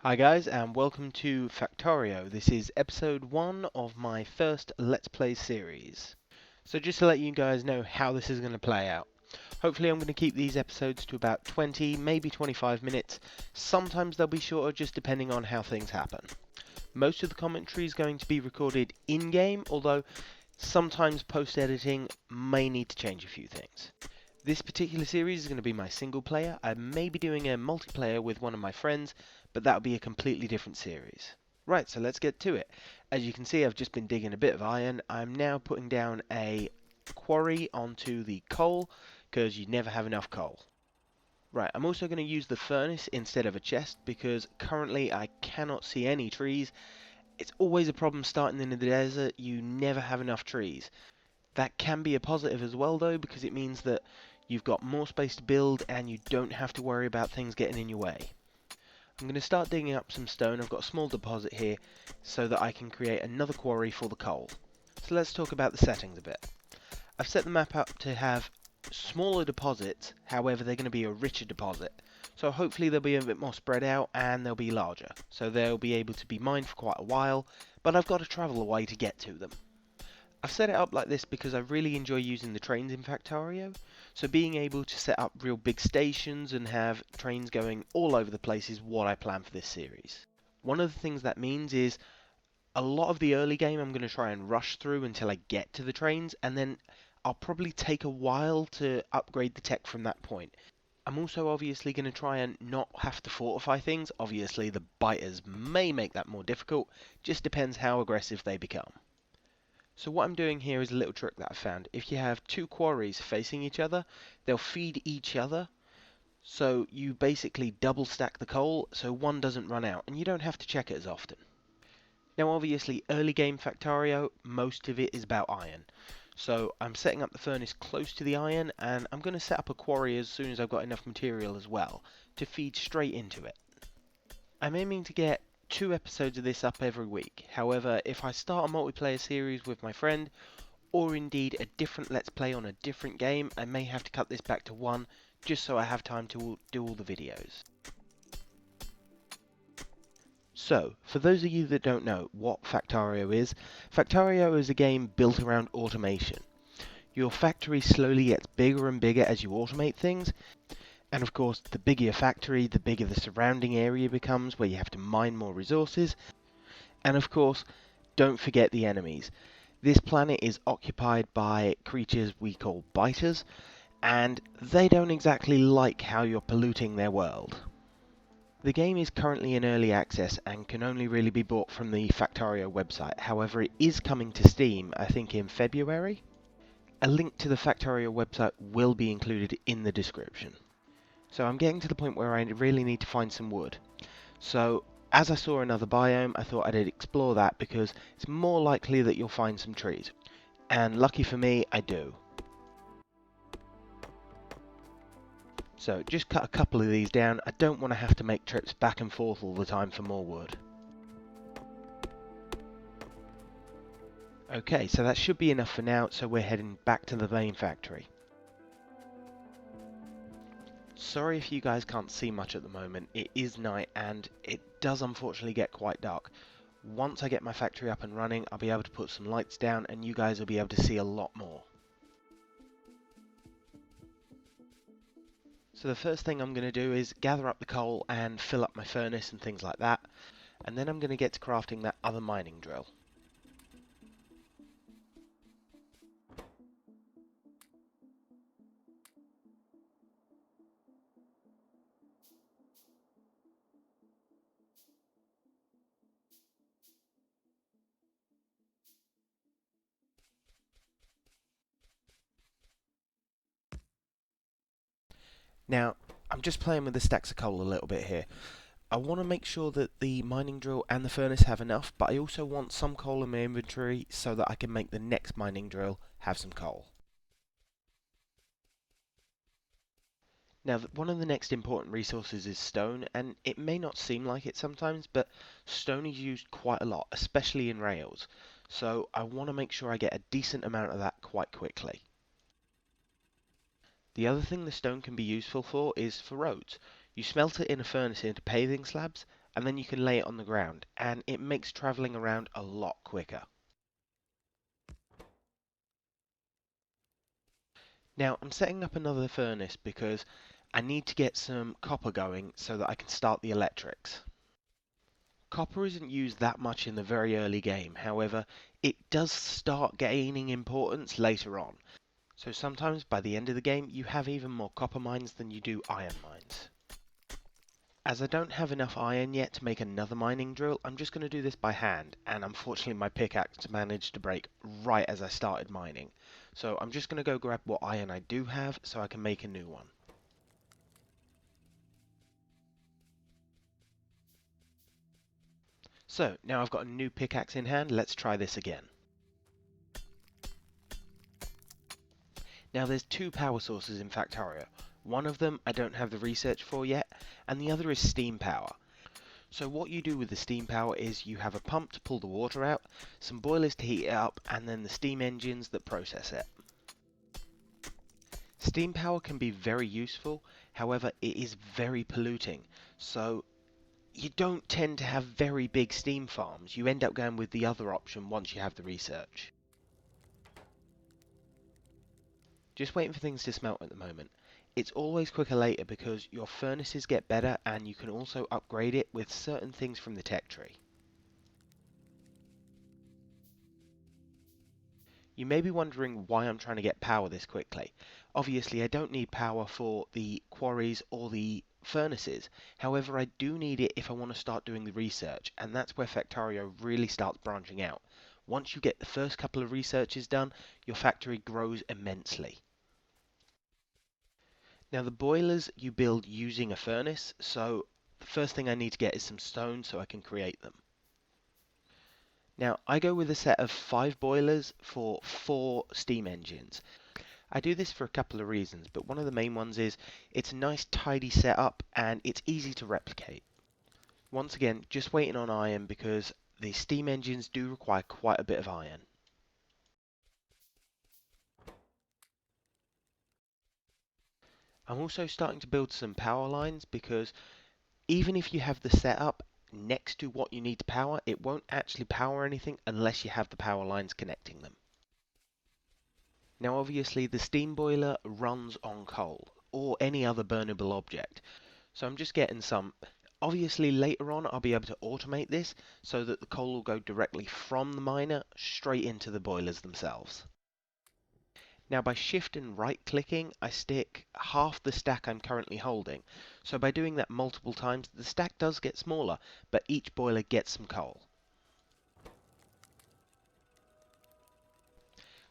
Hi guys, and welcome to Factorio. This is episode 1 of my first Let's Play series. So just to let you guys know how this is going to play out. Hopefully I'm going to keep these episodes to about 20, maybe 25 minutes. Sometimes they'll be shorter just depending on how things happen. Most of the commentary is going to be recorded in-game, although sometimes post-editing may need to change a few things. This particular series is going to be my single player. I may be doing a multiplayer with one of my friends, but that'll be a completely different series. Right, so let's get to it. As you can see, I've just been digging a bit of iron. I'm now putting down a quarry onto the coal, because you never have enough coal. Right, I'm also going to use the furnace instead of a chest, because currently I cannot see any trees. It's always a problem starting in the desert, you never have enough trees. That can be a positive as well though, because it means that you've got more space to build and you don't have to worry about things getting in your way. I'm going to start digging up some stone. I've got a small deposit here so that I can create another quarry for the coal. So let's talk about the settings a bit. I've set the map up to have smaller deposits, however they're going to be a richer deposit. So hopefully they'll be a bit more spread out and they'll be larger. So they'll be able to be mined for quite a while, but I've got to travel a way to get to them. I've set it up like this because I really enjoy using the trains in Factorio, so being able to set up real big stations and have trains going all over the place is what I plan for this series. One of the things that means is a lot of the early game I'm going to try and rush through until I get to the trains, and then I'll probably take a while to upgrade the tech from that point. I'm also obviously going to try and not have to fortify things. Obviously the biters may make that more difficult, just depends how aggressive they become. So what I'm doing here is a little trick that I found. If you have two quarries facing each other, they'll feed each other. So you basically double stack the coal so one doesn't run out and you don't have to check it as often. Now obviously early game Factorio, most of it is about iron. So I'm setting up the furnace close to the iron and I'm going to set up a quarry as soon as I've got enough material as well to feed straight into it. I'm aiming to get 2 episodes of this up every week. However, if I start a multiplayer series with my friend, or indeed a different Let's Play on a different game, I may have to cut this back to 1, just so I have time to do all the videos. So, for those of you that don't know what Factorio is a game built around automation. Your factory slowly gets bigger and bigger as you automate things, and of course, the bigger your factory, the bigger the surrounding area becomes, where you have to mine more resources, and of course, don't forget the enemies. This planet is occupied by creatures we call biters, and they don't exactly like how you're polluting their world. The game is currently in early access and can only really be bought from the Factorio website. However, it is coming to Steam, I think in February. A link to the Factorio website will be included in the description. So I'm getting to the point where I really need to find some wood. So as I saw another biome, I thought I'd explore that because it's more likely that you'll find some trees. And lucky for me, I do. So just cut a couple of these down. I don't want to have to make trips back and forth all the time for more wood. Okay, so that should be enough for now, so we're heading back to the main factory. Sorry if you guys can't see much at the moment. It is night and it does unfortunately get quite dark. Once I get my factory up and running, I'll be able to put some lights down and you guys will be able to see a lot more. So the first thing I'm going to do is gather up the coal and fill up my furnace and things like that. And then I'm going to get to crafting that other mining drill. Now, I'm just playing with the stacks of coal a little bit here. I want to make sure that the mining drill and the furnace have enough, but I also want some coal in my inventory so that I can make the next mining drill have some coal. Now, one of the next important resources is stone, and it may not seem like it sometimes, but stone is used quite a lot, especially in rails. So I want to make sure I get a decent amount of that quite quickly. The other thing the stone can be useful for is for roads. You smelt it in a furnace into paving slabs, and then you can lay it on the ground, and it makes travelling around a lot quicker. Now I'm setting up another furnace because I need to get some copper going so that I can start the electrics. Copper isn't used that much in the very early game, however, it does start gaining importance later on. So sometimes by the end of the game you have even more copper mines than you do iron mines. As I don't have enough iron yet to make another mining drill, I'm just going to do this by hand, and unfortunately my pickaxe managed to break right as I started mining. So I'm just going to go grab what iron I do have so I can make a new one. So now I've got a new pickaxe in hand, let's try this again. Now there's two power sources in Factorio. One of them I don't have the research for yet, and the other is steam power. So what you do with the steam power is you have a pump to pull the water out, some boilers to heat it up, and then the steam engines that process it. Steam power can be very useful, however it is very polluting, so you don't tend to have very big steam farms. You end up going with the other option once you have the research. Just waiting for things to smelt at the moment. It's always quicker later because your furnaces get better and you can also upgrade it with certain things from the tech tree. You may be wondering why I'm trying to get power this quickly. Obviously I don't need power for the quarries or the furnaces, however I do need it if I want to start doing the research, and that's where Factorio really starts branching out. Once you get the first couple of researches done, your factory grows immensely. Now the boilers you build using a furnace, so the first thing I need to get is some stone so I can create them. Now I go with a set of 5 boilers for 4 steam engines. I do this for a couple of reasons, but one of the main ones is it's a nice tidy setup and it's easy to replicate. Once again, just waiting on iron because the steam engines do require quite a bit of iron. I'm also starting to build some power lines because even if you have the setup next to what you need to power, it won't actually power anything unless you have the power lines connecting them. Now obviously the steam boiler runs on coal or any other burnable object, so I'm just getting some. Obviously later on I'll be able to automate this so that the coal will go directly from the miner straight into the boilers themselves. Now by shift and right clicking I stick half the stack I'm currently holding, so by doing that multiple times the stack does get smaller, but each boiler gets some coal.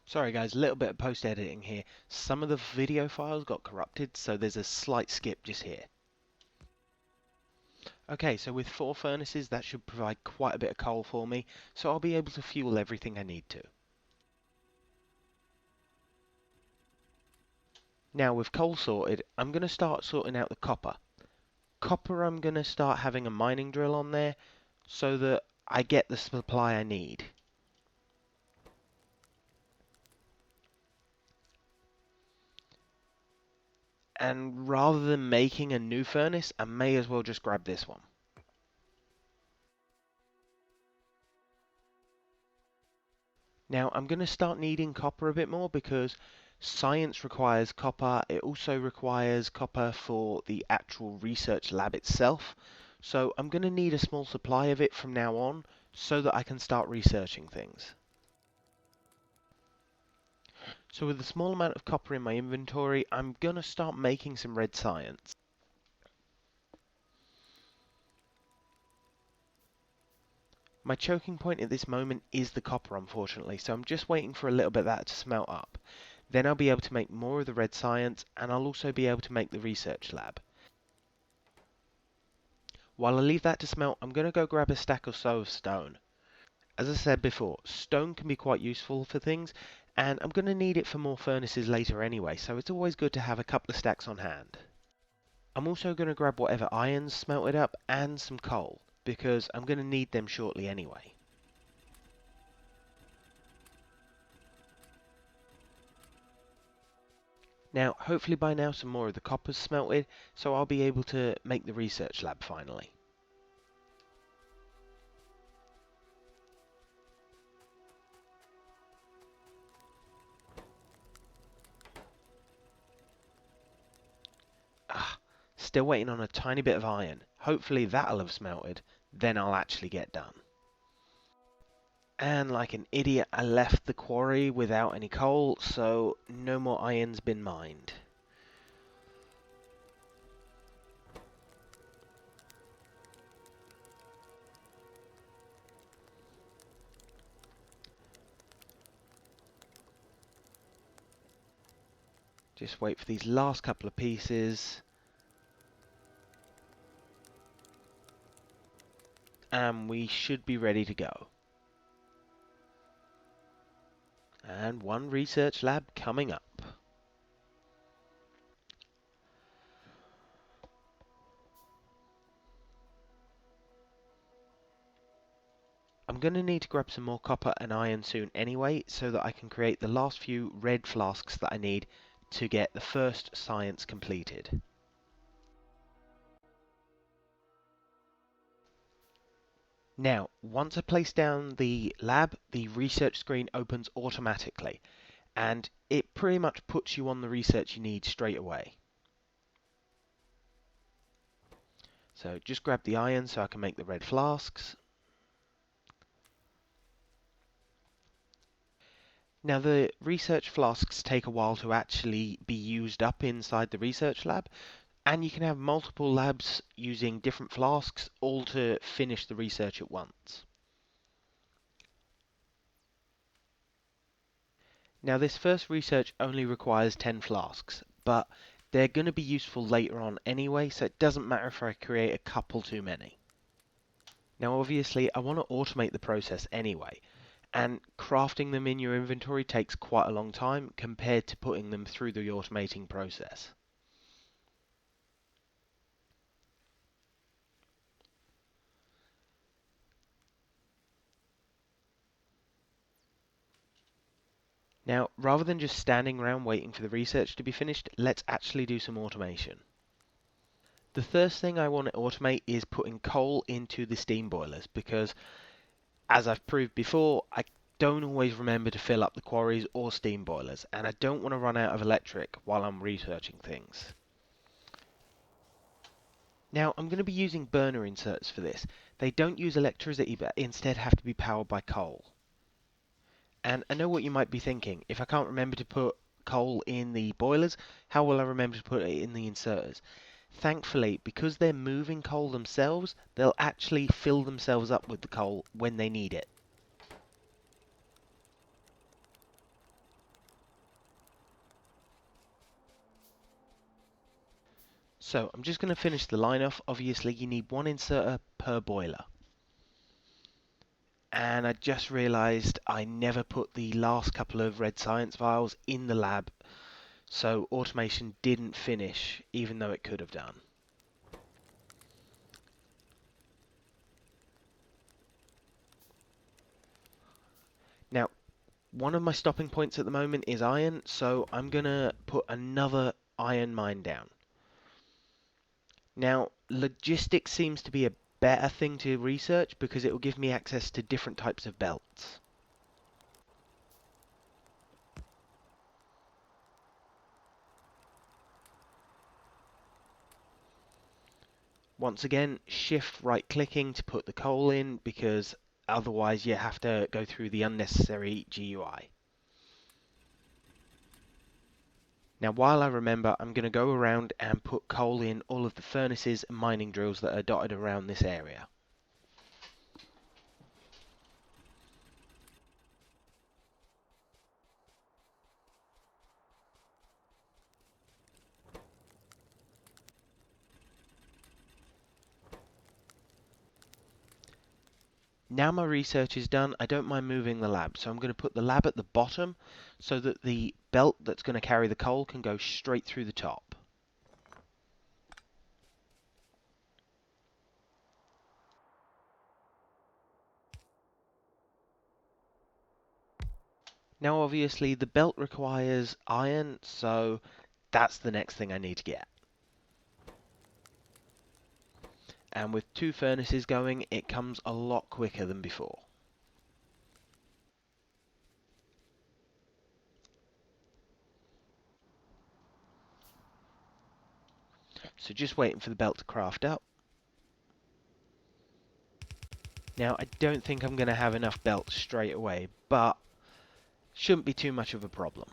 Sorry guys, a little bit of post editing here. Some of the video files got corrupted, so there's a slight skip just here. Okay, so with 4 furnaces that should provide quite a bit of coal for me, so I'll be able to fuel everything I need to. Now with coal sorted, I'm going to start sorting out the copper. Copper I'm going to start having a mining drill on there so that I get the supply I need. And rather than making a new furnace, I may as well just grab this one. Now I'm going to start needing copper a bit more because science requires copper. It also requires copper for the actual research lab itself. So I'm going to need a small supply of it from now on so that I can start researching things. So with a small amount of copper in my inventory, I'm going to start making some red science. My choking point at this moment is the copper, unfortunately, so I'm just waiting for a little bit of that to smelt up. Then I'll be able to make more of the red science, and I'll also be able to make the research lab. While I leave that to smelt, I'm going to go grab a stack or so of stone. As I said before, stone can be quite useful for things, and I'm going to need it for more furnaces later anyway, so it's always good to have a couple of stacks on hand. I'm also going to grab whatever iron's smelted up and some coal, because I'm going to need them shortly anyway. Now, hopefully by now some more of the copper's smelted, so I'll be able to make the research lab finally. still waiting on a tiny bit of iron. Hopefully that'll have smelted, then I'll actually get done. And like an idiot, I left the quarry without any coal, so no more iron's been mined. Just wait for these last couple of pieces. And we should be ready to go. And one research lab coming up. I'm going to need to grab some more copper and iron soon anyway, so that I can create the last few red flasks that I need to get the first science completed. Now, once I place down the lab, the research screen opens automatically, and it pretty much puts you on the research you need straight away. So just grab the iron so I can make the red flasks. Now the research flasks take a while to actually be used up inside the research lab, and you can have multiple labs using different flasks, all to finish the research at once. Now this first research only requires 10 flasks, but they're going to be useful later on anyway, so it doesn't matter if I create a couple too many. Now obviously I want to automate the process anyway, and crafting them in your inventory takes quite a long time compared to putting them through the automating process. Now, rather than just standing around waiting for the research to be finished, let's actually do some automation. The first thing I want to automate is putting coal into the steam boilers, because as I've proved before, I don't always remember to fill up the quarries or steam boilers, and I don't want to run out of electric while I'm researching things. Now, I'm going to be using burner inserts for this. They don't use electricity, but instead have to be powered by coal. And I know what you might be thinking. If I can't remember to put coal in the boilers, how will I remember to put it in the inserters? Thankfully, because they're moving coal themselves, they'll actually fill themselves up with the coal when they need it. So I'm just going to finish the line off. Obviously, you need one inserter per boiler. And I just realised I never put the last couple of red science vials in the lab, so automation didn't finish, even though it could have done. Now, one of my stopping points at the moment is iron, so I'm going to put another iron mine down. Now, logistics seems to be a better thing to research because it will give me access to different types of belts. Once again, shift right clicking to put the coal in, because otherwise you have to go through the unnecessary GUI. Now while I remember, I'm going to go around and put coal in all of the furnaces and mining drills that are dotted around this area. Now my research is done, I don't mind moving the lab, so I'm going to put the lab at the bottom so that the belt that's going to carry the coal can go straight through the top. Now obviously the belt requires iron, so that's the next thing I need to get. And with two furnaces going, it comes a lot quicker than before. So just waiting for the belt to craft up. Now, I don't think I'm going to have enough belts straight away, but shouldn't be too much of a problem.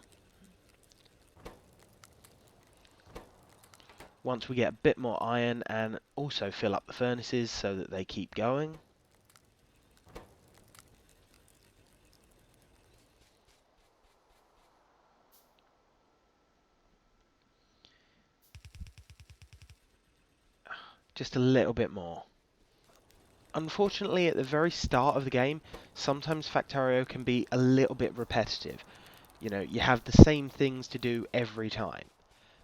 Once we get a bit more iron and also fill up the furnaces so that they keep going. Just a little bit more. Unfortunately, at the very start of the game, sometimes Factorio can be a little bit repetitive. You know, you have the same things to do every time.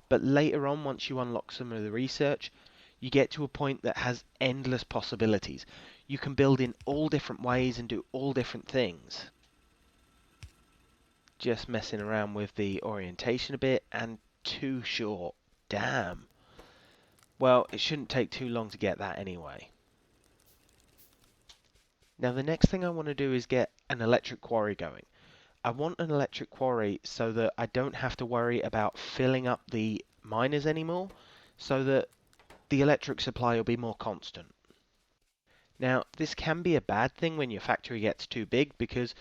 But later on, once you unlock some of the research, you get to a point that has endless possibilities. You can build in all different ways and do all different things. Just messing around with the orientation a bit, and too short. Damn. Well, it shouldn't take too long to get that anyway. Now the next thing I want to do is get an electric quarry going. I want an electric quarry so that I don't have to worry about filling up the miners anymore, so that the electric supply will be more constant. Now, this can be a bad thing when your factory gets too big, because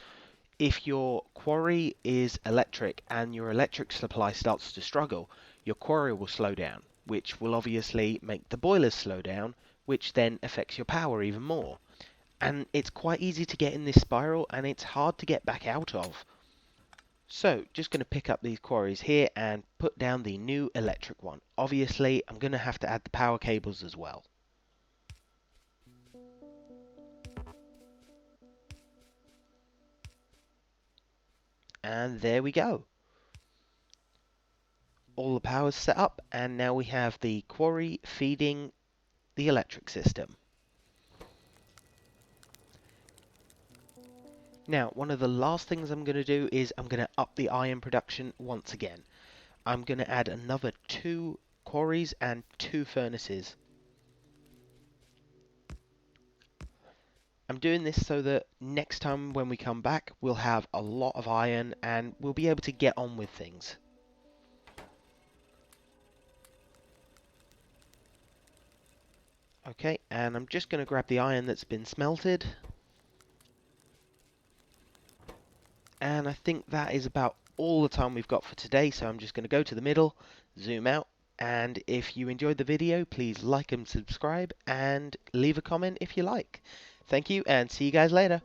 if your quarry is electric and your electric supply starts to struggle, your quarry will slow down, which will obviously make the boilers slow down, which then affects your power even more. And it's quite easy to get in this spiral, and it's hard to get back out of. So, just going to pick up these quarries here and put down the new electric one. Obviously, I'm going to have to add the power cables as well. And there we go. All the power's set up, and now we have the quarry feeding the electric system. Now, one of the last things I'm going to do is I'm going to up the iron production once again. I'm going to add another 2 quarries and 2 furnaces. I'm doing this so that next time when we come back, we'll have a lot of iron and we'll be able to get on with things. Okay, and I'm just going to grab the iron that's been smelted. And I think that is about all the time we've got for today, so I'm just going to go to the middle, zoom out, and if you enjoyed the video, please like and subscribe, and leave a comment if you like. Thank you, and see you guys later.